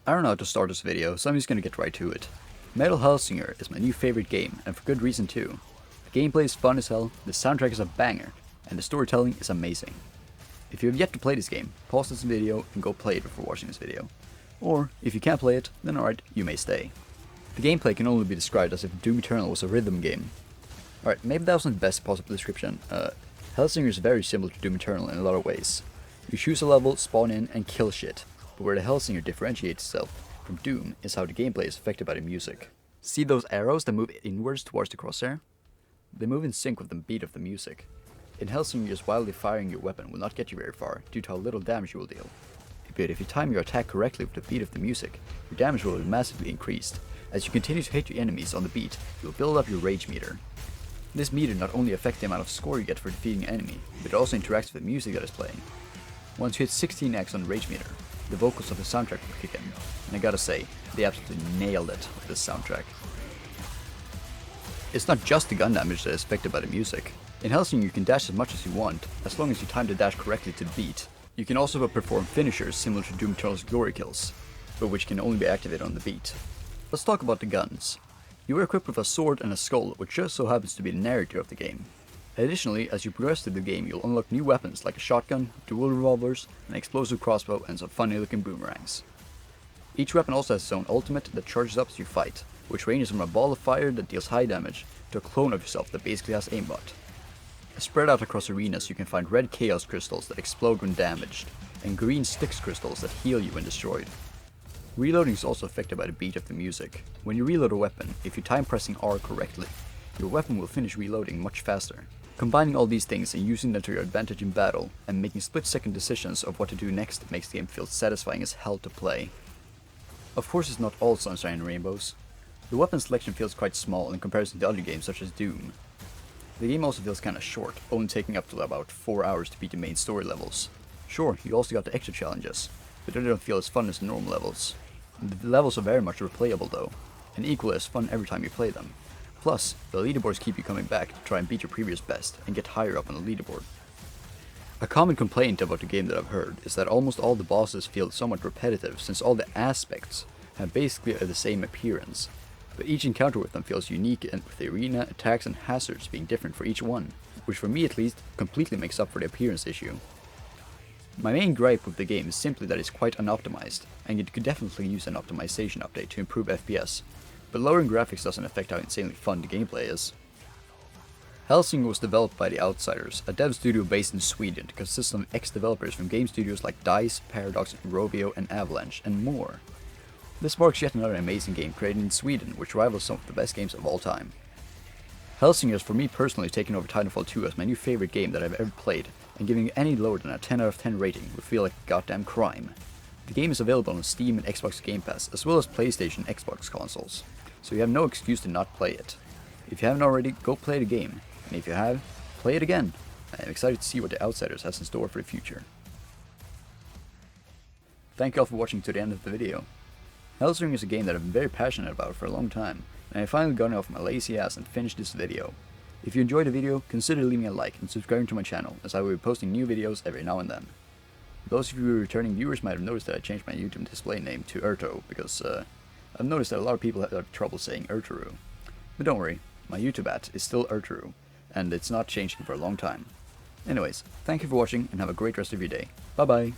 I don't know how to start this video, so I'm just gonna get right to it. Metal Hellsinger is my new favorite game, and for good reason too. The gameplay is fun as hell, the soundtrack is a banger, and the storytelling is amazing. If you have yet to play this game, pause this video and go play it before watching this video. Or, if you can't play it, then alright, you may stay. The gameplay can only be described as if Doom Eternal was a rhythm game. Alright, maybe that wasn't the best possible description. Hellsinger is very similar to Doom Eternal in a lot of ways. You choose a level, spawn in, and kill shit. But where the Hellsinger differentiates itself from Doom is how the gameplay is affected by the music. See those arrows that move inwards towards the crosshair? They move in sync with the beat of the music. In Hellsinger, just wildly firing your weapon will not get you very far due to how little damage you will deal. But if you time your attack correctly with the beat of the music, your damage will be massively increased. As you continue to hit your enemies on the beat, you will build up your rage meter. This meter not only affects the amount of score you get for defeating an enemy, but it also interacts with the music that is playing. Once you hit 16x on the rage meter, the vocals of the soundtrack will kick in, and I gotta say, they absolutely nailed it with this soundtrack. It's not just the gun damage that is affected by the music. In Hellsinger you can dash as much as you want, as long as you time the dash correctly to the beat. You can also perform finishers similar to Doom Eternal's glory kills, but which can only be activated on the beat. Let's talk about the guns. You are equipped with a sword and a skull, which just so happens to be the narrator of the game. Additionally, as you progress through the game, you'll unlock new weapons like a shotgun, dual revolvers, an explosive crossbow, and some funny looking boomerangs. Each weapon also has its own ultimate that charges up as you fight, which ranges from a ball of fire that deals high damage to a clone of yourself that basically has aimbot. Spread out across arenas you can find red chaos crystals that explode when damaged, and green Styx crystals that heal you when destroyed. Reloading is also affected by the beat of the music. When you reload a weapon, if you time pressing R correctly, your weapon will finish reloading much faster. Combining all these things and using them to your advantage in battle, and making split-second decisions of what to do next makes the game feel satisfying as hell to play. Of course it's not all sunshine and rainbows. The weapon selection feels quite small in comparison to other games such as Doom. The game also feels kinda short, only taking up to about 4 hours to beat the main story levels. Sure, you also got the extra challenges, but they don't feel as fun as the normal levels. The levels are very much replayable though, and equally as fun every time you play them. Plus, the leaderboards keep you coming back to try and beat your previous best and get higher up on the leaderboard. A common complaint about the game that I've heard is that almost all the bosses feel somewhat repetitive since all the aspects have basically the same appearance, but each encounter with them feels unique and with the arena, attacks and hazards being different for each one, which for me at least completely makes up for the appearance issue. My main gripe with the game is simply that it's quite unoptimized, and it could definitely use an optimization update to improve FPS, but lowering graphics doesn't affect how insanely fun the gameplay is. Hellsinger was developed by The Outsiders, a dev studio based in Sweden that consists of ex-developers from game studios like DICE, Paradox, Rovio and Avalanche, and more. This marks yet another amazing game created in Sweden, which rivals some of the best games of all time. Hellsinger has for me personally taken over Titanfall 2 as my new favorite game that I've ever played, and giving it any lower than a 10 out of 10 rating would feel like a goddamn crime. The game is available on Steam and Xbox Game Pass, as well as PlayStation and Xbox consoles, so you have no excuse to not play it. If you haven't already, go play the game, and if you have, play it again. I am excited to see what The Outsiders has in store for the future. Thank you all for watching to the end of the video. Hellsinger is a game that I've been very passionate about for a long time, and I finally got off my lazy ass and finished this video. If you enjoyed the video, consider leaving a like and subscribing to my channel, as I will be posting new videos every now and then. Those of you returning viewers might have noticed that I changed my YouTube display name to Ertorew, because I've noticed that a lot of people have trouble saying Ertorew. But don't worry, my YouTube at is still Ertorew, and it's not changing for a long time. Anyways, thank you for watching and have a great rest of your day. Bye bye!